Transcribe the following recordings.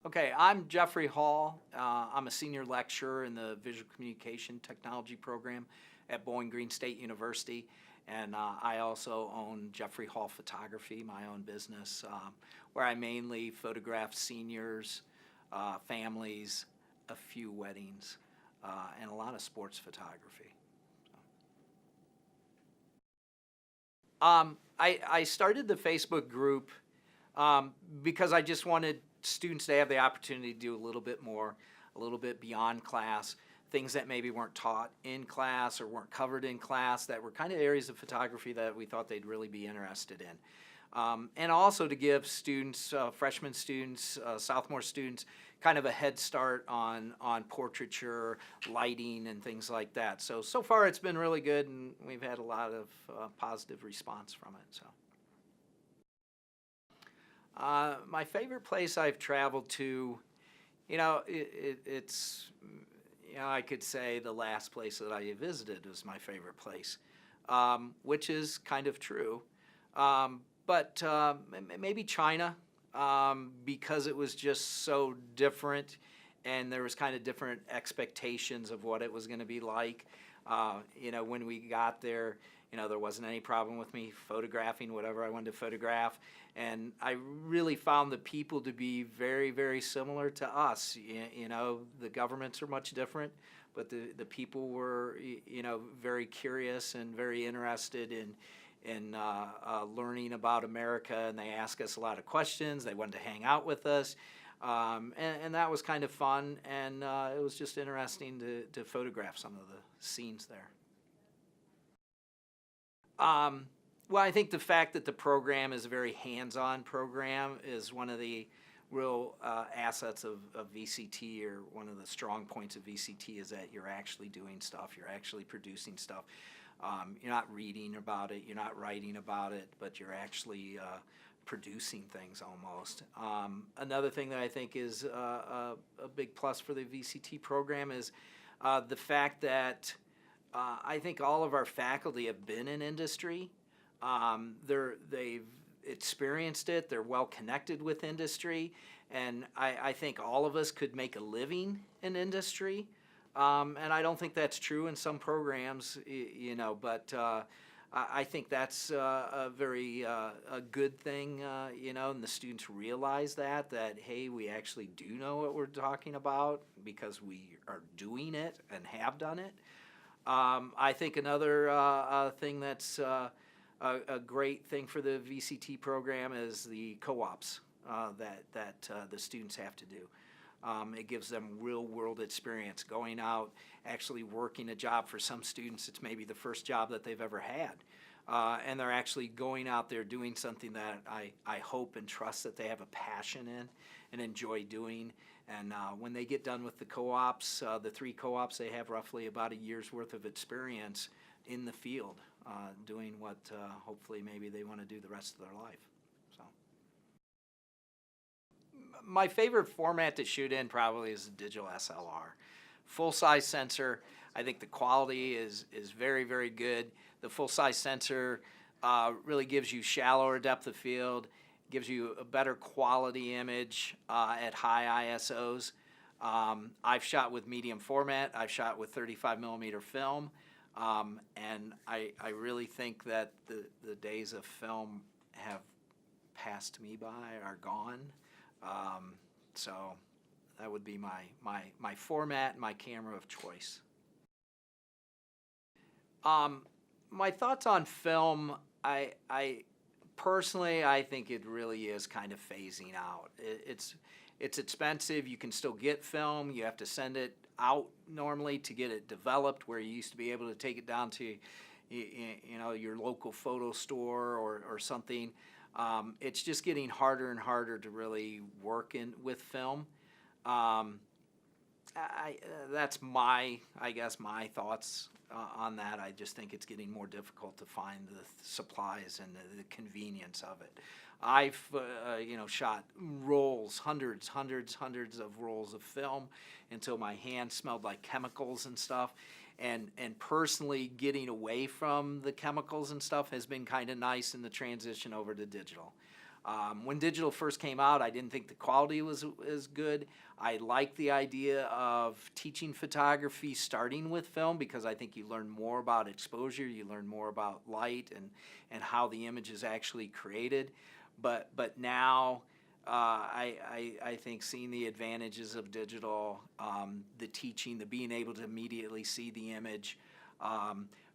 Okay, I'm Jeffrey Hall. I'm a senior lecturer in the Visual Communication Technology program at Bowling Green State University, and I also own Jeffrey Hall Photography, my own business, where I mainly photograph seniors, families, a few weddings, and a lot of sports photography. I started the Facebook group because I just wanted students to have the opportunity to do a little bit more, a little bit beyond class, things that maybe weren't taught in class or weren't covered in class that were kind of areas of photography that we thought they'd really be interested in. And also to give students, freshman students, sophomore students, kind of a head start on portraiture, lighting, and things like that. So far it's been really good, and we've had a lot of positive response from it. So. My favorite place I've traveled to, it's, I could say the last place that I visited was my favorite place, which is kind of true. But maybe China, because it was just so different and there was kind of different expectations of what it was going to be like. When we got there, there wasn't any problem with me photographing whatever I wanted to photograph. And I really found the people to be very, very similar to us. The governments are much different, but the people were, very curious and very interested in learning about America, and they asked us a lot of questions. They wanted to hang out with us. And that was kind of fun, and it was just interesting to photograph some of the scenes there. Well, I think the fact that the program is a very hands-on program is one of the real assets of VCT, or one of the strong points of VCT is that you're actually doing stuff, you're actually producing stuff. You're not reading about it, you're not writing about it, but you're actually producing things almost. Another thing that I think is a big plus for the VCT program is the fact that I think all of our faculty have been in industry. They've experienced it, they're well connected with industry, and I think all of us could make a living in industry. And I don't think that's true in some programs, but I think that's a very a good thing, and the students realize that, hey, we actually do know what we're talking about because we are doing it and have done it. I think another thing that's a great thing for the VCT program is the co-ops that the students have to do. It gives them real-world experience, going out, actually working a job. For some students, it's maybe the first job that they've ever had. And they're actually going out there doing something that I hope and trust that they have a passion in and enjoy doing. And when they get done with the co-ops, the 3 co-ops, they have roughly about a year's worth of experience in the field doing what hopefully maybe they want to do the rest of their life. So, my favorite format to shoot in probably is the digital SLR. Full-size sensor, I think the quality is very, very good. The full-size sensor really gives you shallower depth of field, gives you a better quality image at high ISOs. I've shot with medium format, I've shot with 35mm film, and I really think that the days of film have passed me by, are gone. So that would be my format and my camera of choice. My thoughts on film, I personally, I think it really is kind of phasing out. It's expensive. You can still get film. You have to send it out normally to get it developed, where you used to be able to take it down to your local photo store or something. It's just getting harder and harder to really work with film. That's I guess my thoughts on that. I just think it's getting more difficult to find the supplies and the convenience of it. I've shot rolls, hundreds of rolls of film until my hands smelled like chemicals and stuff. And personally, getting away from the chemicals and stuff has been kind of nice in the transition over to digital. When digital first came out, I didn't think the quality was as good. I like the idea of teaching photography starting with film because I think you learn more about exposure, you learn more about light and how the image is actually created. But now I think seeing the advantages of digital, the teaching, the being able to immediately see the image,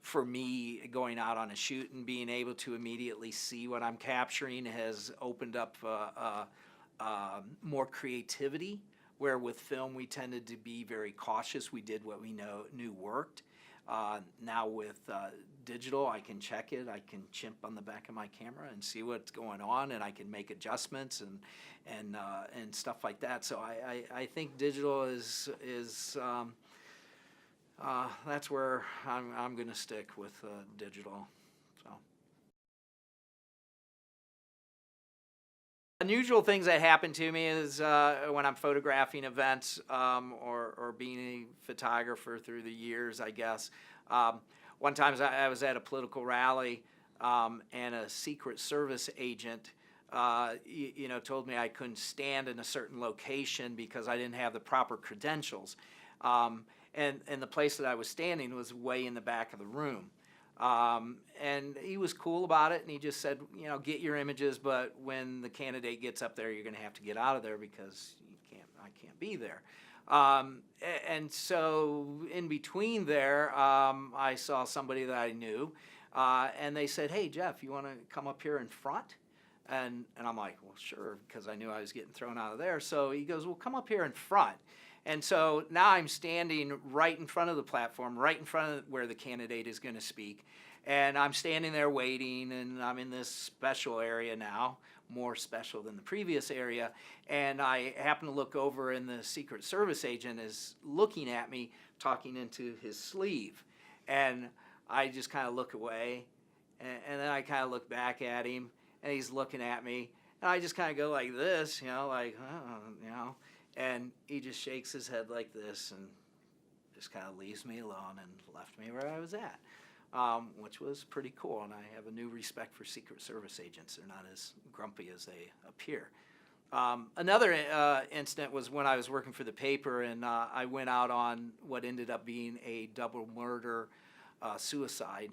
for me, going out on a shoot and being able to immediately see what I'm capturing has opened up more creativity, where with film we tended to be very cautious. We did what we knew worked. Now with digital, I can check it. I can chimp on the back of my camera and see what's going on, and I can make adjustments and stuff like that. So I think digital is that's where I'm going to stick with digital. So unusual things that happen to me is when I'm photographing events or being a photographer through the years, I guess. One time I was at a political rally and a Secret Service agent told me I couldn't stand in a certain location because I didn't have the proper credentials. And the place that I was standing was way in the back of the room. And he was cool about it, and he just said, get your images, but when the candidate gets up there, you're going to have to get out of there because I can't be there. And so in between there, I saw somebody that I knew, and they said, hey, Jeff, you want to come up here in front? And I'm like, well, sure, because I knew I was getting thrown out of there. So he goes, well, come up here in front. And so now I'm standing right in front of the platform, right in front of where the candidate is going to speak. And I'm standing there waiting, and I'm in this special area now, more special than the previous area. And I happen to look over, and the Secret Service agent is looking at me, talking into his sleeve. And I just kind of look away, and then I kind of look back at him, and he's looking at me. And I just kind of go like this, and he just shakes his head like this and just kind of leaves me alone and left me where I was at, which was pretty cool. And I have a new respect for Secret Service agents. They're not as grumpy as they appear. Another incident was when I was working for the paper, and I went out on what ended up being a double murder suicide.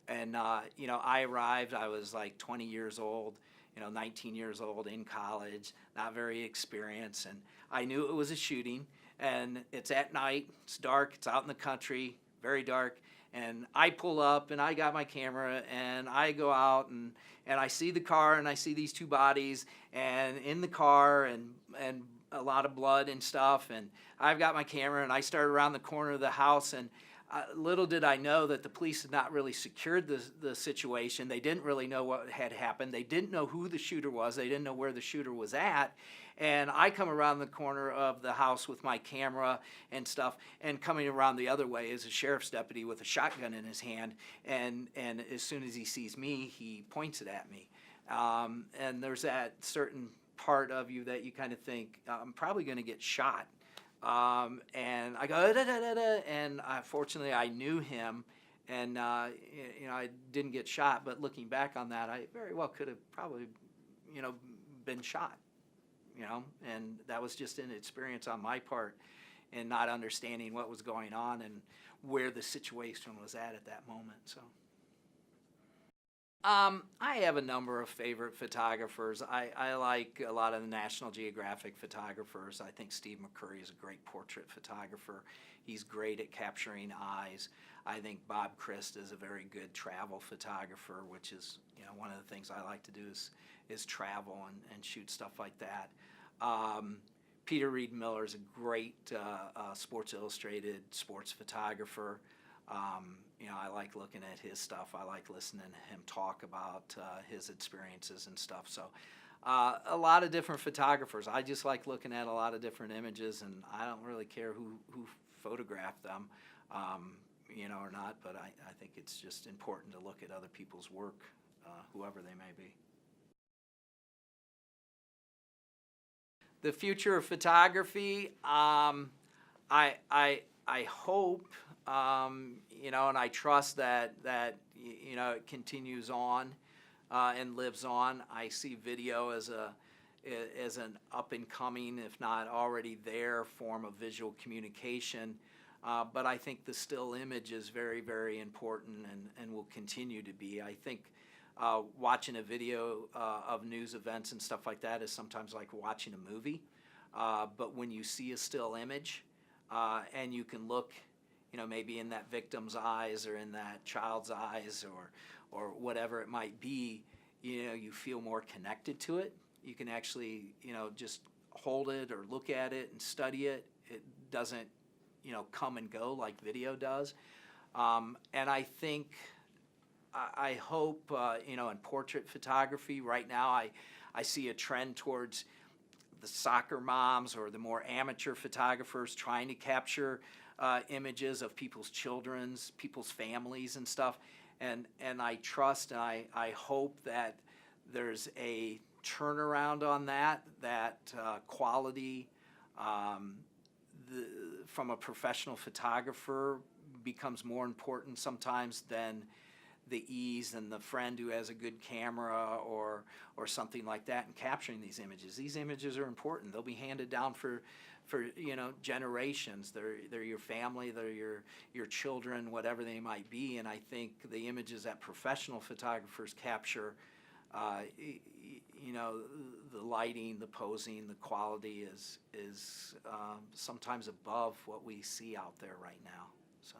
And, I arrived, I was like 20 years old, 19 years old, in college, not very experienced, and I knew it was a shooting, and it's at night, it's dark, it's out in the country, very dark, and I pull up, and I got my camera, and I go out, and I see the car, and I see these two bodies, and in the car, and a lot of blood and stuff, and I've got my camera, and I start around the corner of the house, and little did I know that the police had not really secured the situation. They didn't really know what had happened. They didn't know who the shooter was. They didn't know where the shooter was at. And I come around the corner of the house with my camera and stuff, and coming around the other way is a sheriff's deputy with a shotgun in his hand. And as soon as he sees me, he points it at me. And there's that certain part of you that you kind of think, I'm probably going to get shot. And I go, da, da, da, da, and fortunately I knew him, and I didn't get shot. But looking back on that, I very well could have probably, been shot, and that was just an experience on my part, and not understanding what was going on and where the situation was at that moment. So. I have a number of favorite photographers. I like a lot of the National Geographic photographers. I think Steve McCurry is a great portrait photographer. He's great at capturing eyes. I think Bob Christ is a very good travel photographer, which is, one of the things I like to do is travel and shoot stuff like that. Peter Reed Miller is a great Sports Illustrated sports photographer. I like looking at his stuff. I like listening to him talk about his experiences and stuff. So a lot of different photographers. I just like looking at a lot of different images, and I don't really care who photographed them, or not, but I think it's just important to look at other people's work, whoever they may be. The future of photography, I hope, and I trust that it continues on. and lives on. I see video as an up and coming, if not already there, form of visual communication. But I think the still image is very, very important and will continue to be. I think watching a video of news events and stuff like that is sometimes like watching a movie. But when you see a still image and you can look, maybe in that victim's eyes or in that child's eyes or whatever it might be, you feel more connected to it. You can actually, just hold it or look at it and study it. It doesn't, come and go like video does. And I think, I hope, in portrait photography right now, I see a trend towards the soccer moms or the more amateur photographers trying to capture images of people's children's, people's families and stuff. And I trust and I hope that there's a turnaround on that quality from a professional photographer becomes more important sometimes than the ease and the friend who has a good camera or something like that in capturing these images. These images are important. They'll be handed down for generations. They're your family, they're your children, whatever they might be. And I think the images that professional photographers capture, the lighting, the posing, the quality is sometimes above what we see out there right now. So.